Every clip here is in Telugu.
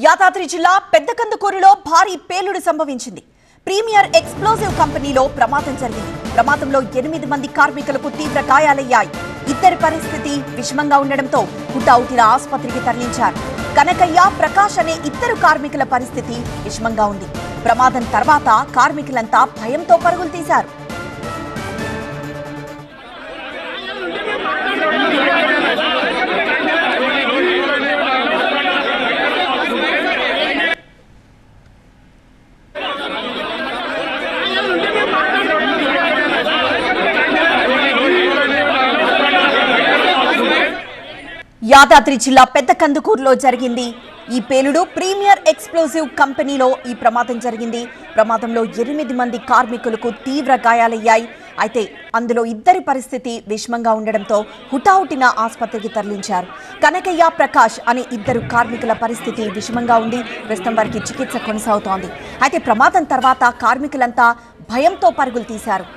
యాదాద్రి జిల్లా పెద్దకందుకూరులో భారీ పేలుడు సంభవించింది. ప్రీమియర్ ఎక్స్ప్లోజివ్ కంపెనీలో ప్రమాదం జరిగింది. ప్రమాదంలో 8 మంది కార్మికులకు తీవ్ర గాయాలయ్యాయి. ఇద్దరి పరిస్థితి విషమంగా ఉండడంతో హుటాహుటిన ఆసుపత్రికి తరలించారు. కనకయ్య, ప్రకాష్ అనే ఇద్దరు కార్మికుల పరిస్థితి విషమంగా ఉంది. ప్రమాదం తర్వాత కార్మికులంతా భయంతో పరుగులు తీశారు. యాదాద్రి జిల్లా పెద్దకందుకూరులో జరిగింది ఈ పేలుడు. ప్రీమియర్ ఎక్స్ప్లోజివ్ కంపెనీలో ఈ ప్రమాదం జరిగింది. ప్రమాదంలో 8 మంది కార్మికులకు తీవ్ర గాయాలయ్యాయి. అయితే అందులో ఇద్దరి పరిస్థితి విషమంగా ఉండడంతో హుటాహుటిన ఆసుపత్రికి తరలించారు. కనకయ్య, ప్రకాష్ అనే ఇద్దరు కార్మికుల పరిస్థితి విషమంగా ఉంది. ప్రస్తుతం వారికి చికిత్స కొనసాగుతోంది. అయితే ప్రమాదం తర్వాత కార్మికులంతా భయంతో పరుగులు తీశారు.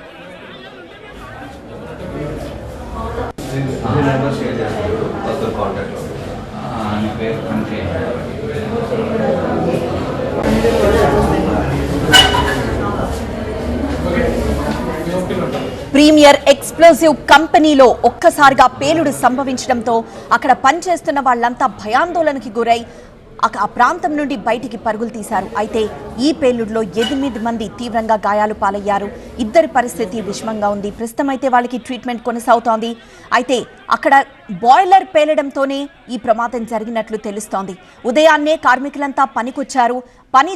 ప్రీమియర్ ఎక్స్ప్లోజివ్ కంపెనీలో ఒక్కసారిగా పేలుడు సంభవించడంతో అక్కడ పనిచేస్తున్న వాళ్లంతా భయాందోళనకి గురై ఆ ప్రాంతం నుండి బయటికి పరుగులు తీశారు. అయితే ఈ పేలుడులో 8 మంది తీవ్రంగా గాయాలు పాలయ్యారు. ఇద్దరి పరిస్థితి విషమంగా ఉంది. ప్రస్తుతం అయితే వాళ్ళకి ట్రీట్మెంట్ కొనసాగుతోంది. అయితే అక్కడ బాయిలర్ పేలడంతోనే ఈ ప్రమాదం జరిగినట్లు తెలుస్తోంది. ఉదయాన్నే కార్మికులంతా పనికొచ్చారు. పని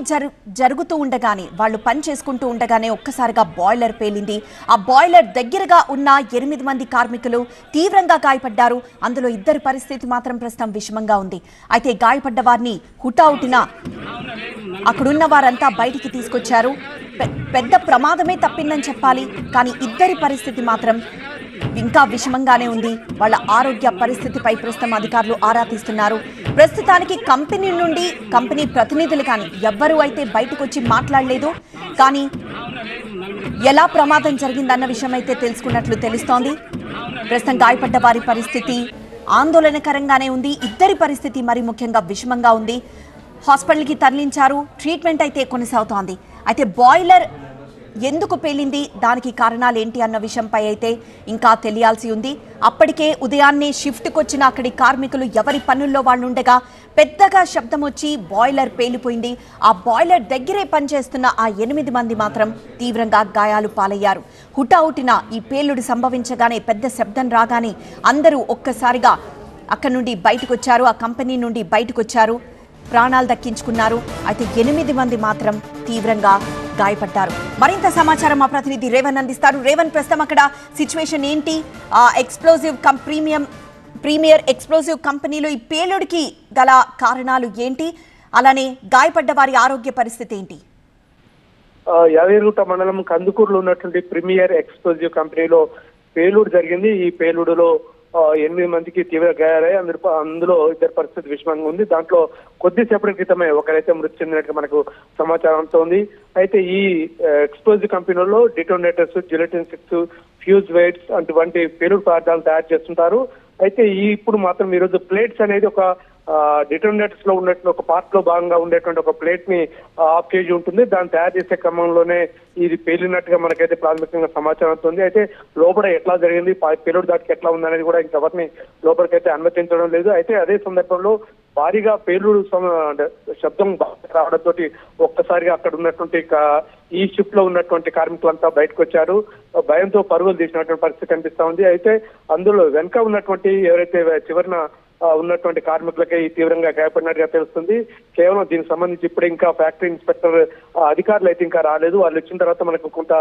జరుగుతూ ఉండగానే వాళ్ళు పని చేసుకుంటూ ఉండగానే ఒక్కసారిగా బాయిలర్ పేలింది. ఆ బాయిలర్ దగ్గరగా ఉన్న 8 మంది కార్మికులు తీవ్రంగా గాయపడ్డారు. అందులో ఇద్దరి పరిస్థితి మాత్రం ప్రస్తుతం విషమంగా ఉంది. అయితే గాయపడ్డ వారిని హుటాహుటిన అక్కడున్న వారంతా బయటికి తీసుకొచ్చారు. పెద్ద ప్రమాదమే తప్పిందని చెప్పాలి. కానీ ఇద్దరి పరిస్థితి మాత్రం ఇంకా విషమంగానే ఉంది. వాళ్ళ ఆరోగ్య పరిస్థితిపై ప్రస్తుతం అధికారులు ఆరా తీస్తున్నారు. ప్రస్తుతానికి కంపెనీ నుండి కంపెనీ ప్రతినిధులు కానీ ఎవ్వరూ అయితే బయటకు వచ్చి మాట్లాడలేదు. కానీ ఎలా ప్రమాదం జరిగిందన్న విషయం అయితే తెలుసుకున్నట్లు తెలుస్తోంది. ప్రస్తుతం గాయపడ్డ వారి పరిస్థితి ఆందోళనకరంగానే ఉంది. ఇద్దరి పరిస్థితి మరి ముఖ్యంగా విషమంగా ఉంది. హాస్పిటల్కి తరలించారు. ట్రీట్మెంట్ అయితే కొనసాగుతోంది. అయితే బాయిలర్ ఎందుకు పేలింది, దానికి కారణాలు ఏంటి అన్న విషయంపై అయితే ఇంకా తెలియాల్సి ఉంది. అప్పటికే ఉదయాన్నే షిఫ్ట్కి వచ్చిన అక్కడి కార్మికులు ఎవరి పనుల్లో వాళ్ళు ఉండగా పెద్దగా శబ్దం వచ్చి బాయిలర్ పేలిపోయింది. ఆ బాయిలర్ దగ్గరే పనిచేస్తున్న ఆ 8 మంది మాత్రం తీవ్రంగా గాయాలు పాలయ్యారు. హుటాహుటిన ఈ పేలుడు సంభవించగానే పెద్ద శబ్దం రాగానే అందరూ ఒక్కసారిగా అక్కడి నుండి బయటకు వచ్చారు. ఆ కంపెనీ నుండి బయటకు వచ్చారు, ప్రాణాలు దక్కించుకున్నారు. అయితే 8 మంది మాత్రం తీవ్రంగా గాయపడ్డారు. మరింత సమాచారం మా ప్రతినిధి రేవన్ అందిస్తారు. రేవన్, ప్రస్తుతం అక్కడ సిచ్యువేషన్ ఏంటి? ఎక్స్ప్లోజివ్ ప్రీమియర్ ఎక్స్ప్లోజివ్ కంపెనీలో ఈ పేలుడికి గల కారణాలు ఏంటి? అలానే గాయపడ్డ వారి ఆరోగ్య పరిస్థితి ఏంటి? యాదగిరిగుట్ట మండలం కందుకూరులో ఉన్నటువంటి ప్రీమియర్ ఎక్స్ప్లోజివ్ కంపెనీలో పేలుడు జరిగింది. ఈ పేలుడులో 8 మందికి తీవ్ర గాయాలయ్యాయి. అందులో ఇద్దరు పరిస్థితి విషమంగా ఉంది. దాంట్లో కొద్దిసేపటి క్రితమే ఒకరైతే మృతి చెందినట్టుగా మనకు సమాచారంతో ఉంది. అయితే ఈ ఎక్స్ప్లోజివ్ కంపెనీలో detonators, gelatine sticks, fuse whites అటువంటి పేలుడు పదార్థాలు తయారు చేస్తుంటారు. అయితే ఇప్పుడు మాత్రం ఈరోజు ప్లేట్స్ అనేది ఒక డిటోనేటర్స్ లో ఉన్నట్టు ఒక పార్ట్ లో భాగంగా ఉండేటువంటి ఒక ప్లేట్ ని ½ kg ఉంటుంది. దాన్ని తయారు చేసే క్రమంలోనే ఇది పేలినట్టుగా మనకైతే ప్రాథమికంగా సమాచారంతో ఉంది. అయితే లోపల ఎట్లా జరిగింది, పేలుడు దాటికి ఎట్లా ఉందనేది కూడా ఇంకెవరిని లోపలికైతే అనుమతించడం లేదు. అయితే అదే సందర్భంలో భారీగా పేలుడు శబ్దం రావడంతో ఒక్కసారిగా అక్కడ ఉన్నటువంటి ఈ షిఫ్ట్ లో ఉన్నటువంటి కార్మికులంతా బయటకు వచ్చారు. భయంతో పరుగులు తీసినటువంటి పరిస్థితి కనిపిస్తా ఉంది. అయితే అందులో వెనుక ఉన్నటువంటి ఎవరైతే చివరిన ఉన్నటువంటి కార్మికులకే తీవ్రంగా గాయపడినట్టుగా తెలుస్తుంది. కేవలం దీనికి సంబంధించి ఇప్పుడే ఇంకా ఫ్యాక్టరీ ఇన్స్పెక్టర్ అధికారులు అయితే ఇంకా రాలేదు. వాళ్ళు వచ్చిన తర్వాత మనకు కొంత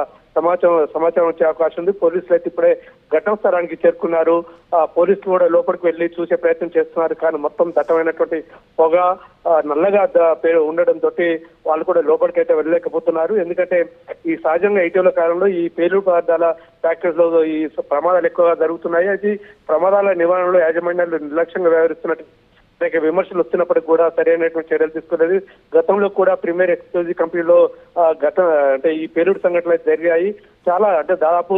సమాచారం వచ్చే అవకాశం ఉంది. పోలీసులు అయితే ఇప్పుడే ఘటనా స్థలానికి చేరుకున్నారు. పోలీసులు కూడా లోపలికి వెళ్లి చూసే ప్రయత్నం చేస్తున్నారు. కానీ మొత్తం దట్టమైనటువంటి పొగ, నల్లగా ఉండడంతో వాళ్ళు కూడా లోపలికి అయితే వెళ్ళలేకపోతున్నారు. ఎందుకంటే ఈ సహజంగా ఇటీవల కాలంలో ఈ పేలుడు పదార్థాల ఫ్యాక్టరీస్ లో ఈ ప్రమాదాలు ఎక్కువగా జరుగుతున్నాయి. అది ప్రమాదాల నివారణలో యాజమాన్యాలు నిర్లక్ష్యంగా వ్యవహరిస్తున్నట్టు అనేక విమర్శలు వస్తున్నప్పటికీ కూడా సరైనటువంటి చర్యలు తీసుకోలేదు. గతంలో కూడా ప్రీమియర్ ఎక్స్ప్లోజివ్ కంపెనీలో అంటే ఈ పేలుడు సంఘటనలు జరిగాయి. చాలా అంటే దాదాపు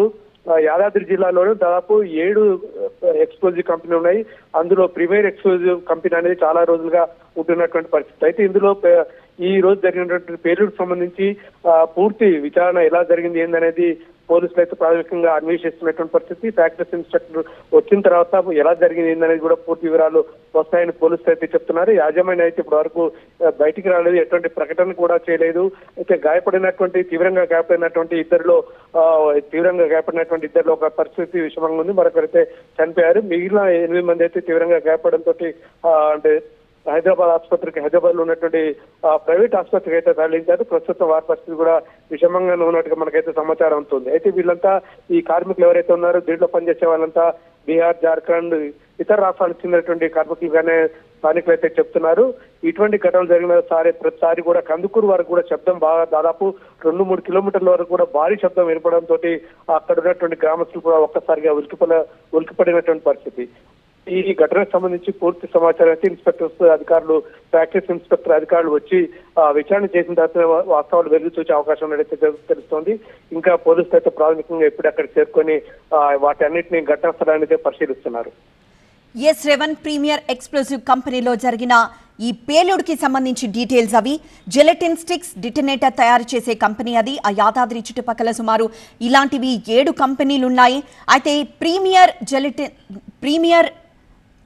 యాదాద్రి జిల్లాలోనే దాదాపు 7 ఎక్స్ప్లోజివ్ కంపెనీ ఉన్నాయి. అందులో ప్రీమియర్ ఎక్స్ప్లోజివ్ కంపెనీ అనేది చాలా రోజులుగా ఉంటున్నటువంటి పరిస్థితి. అయితే ఇందులో ఈ రోజు జరిగినటువంటి పేలుడుకు సంబంధించి పూర్తి విచారణ ఎలా జరిగింది ఏందనేది పోలీసులు అయితే ప్రాథమికంగా అన్వేషిస్తున్నటువంటి పరిస్థితి. ఫ్యాక్టరీస్ ఇన్స్పెక్టర్ వచ్చిన తర్వాత ఎలా జరిగింది ఏందనేది కూడా పూర్తి వివరాలు వస్తాయని పోలీసులు అయితే చెప్తున్నారు. యాజమాన్యం అయితే ఇప్పటి వరకు బయటికి రాలేదు, ఎటువంటి ప్రకటన కూడా చేయలేదు. అయితే తీవ్రంగా గాయపడినటువంటి ఇద్దరిలో ఒక పరిస్థితి విషమంగా ఉంది. మరొకరైతే చనిపోయారు. మిగిలిన 8 మంది అయితే తీవ్రంగా గాయపడంతో అంటే హైదరాబాద్ లో ఉన్నటువంటి ప్రైవేట్ ఆసుపత్రికి అయితే తరలించారు. ప్రస్తుతం వారి పరిస్థితి కూడా విషమంగానే ఉన్నట్టుగా మనకైతే సమాచారం ఉంటుంది. అయితే వీళ్ళంతా ఈ కార్మికులు ఎవరైతే ఉన్నారో దీంట్లో పనిచేసే వాళ్ళంతా బీహార్, జార్ఖండ్, ఇతర రాష్ట్రాలకు చెందినటువంటి కార్మికులుగానే స్థానికులు అయితే చెప్తున్నారు. ఇటువంటి ఘటనలు జరిగిన ప్రతిసారి కూడా కందుకూరు వరకు కూడా శబ్దం బాగా దాదాపు 2-3 కిలోమీటర్ల వరకు కూడా భారీ శబ్దం వినపడంతో అక్కడ ఉన్నటువంటి గ్రామస్తులు కూడా ఒక్కసారిగా ఉలికిపడినటువంటి పరిస్థితి. ఈ ఘటనకు సంబంధించి పూర్తి సమాచారం అయితే ఇన్స్పెక్టర్స్ అధికారులు, ఫ్యాక్టరీస్ ఇన్స్పెక్టర్ అధికారులు వచ్చి విచారణ చేసిన తర్వాత వాస్తవాలు వెలుగు చూసే అవకాశం ఉన్నట్లయితే తెలుస్తోంది. ఇంకా పోలీసులు అయితే ప్రాథమికంగా ఎప్పుడు అక్కడికి చేరుకొని వాటి అన్నింటినీ ఘటనా స్థలాన్ని పరిశీలిస్తున్నారు. ఎస్ రేవన్, ప్రీమియర్ ఎక్స్ప్లోజివ్ కంపెనీలో జరిగిన ఈ పేలుడుకి సంబంధించి డీటెయిల్స్ అవి. జెలటిన్ స్టిక్స్ డిటనేటర్ తయారు చేసే కంపెనీ అది. ఆ యాదాద్రి చుట్టుపక్కల సుమారు ఇలాంటివి 7 కంపెనీలు ఉన్నాయి. అయితే ప్రీమియర్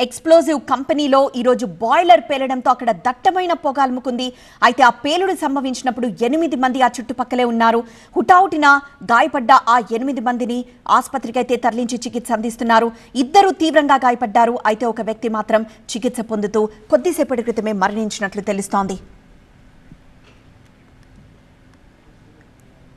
ఎక్స్ప్లోజివ్ కంపెనీలో ఈరోజు బాయిలర్ పేలడంతో అక్కడ దట్టమైన పొగ అలుముకుంది. అయితే ఆ పేలుడు సంభవించినప్పుడు 8 మంది ఆ చుట్టుపక్కలే ఉన్నారు. హుటాహుటిన గాయపడ్డ ఆ 8 మందిని ఆసుపత్రికి అయితే తరలించి చికిత్స అందిస్తున్నారు. 2 తీవ్రంగా గాయపడ్డారు. అయితే ఒక వ్యక్తి మాత్రం చికిత్స పొందుతూ కొద్దిసేపటి క్రితమే మరణించినట్లు తెలుస్తోంది.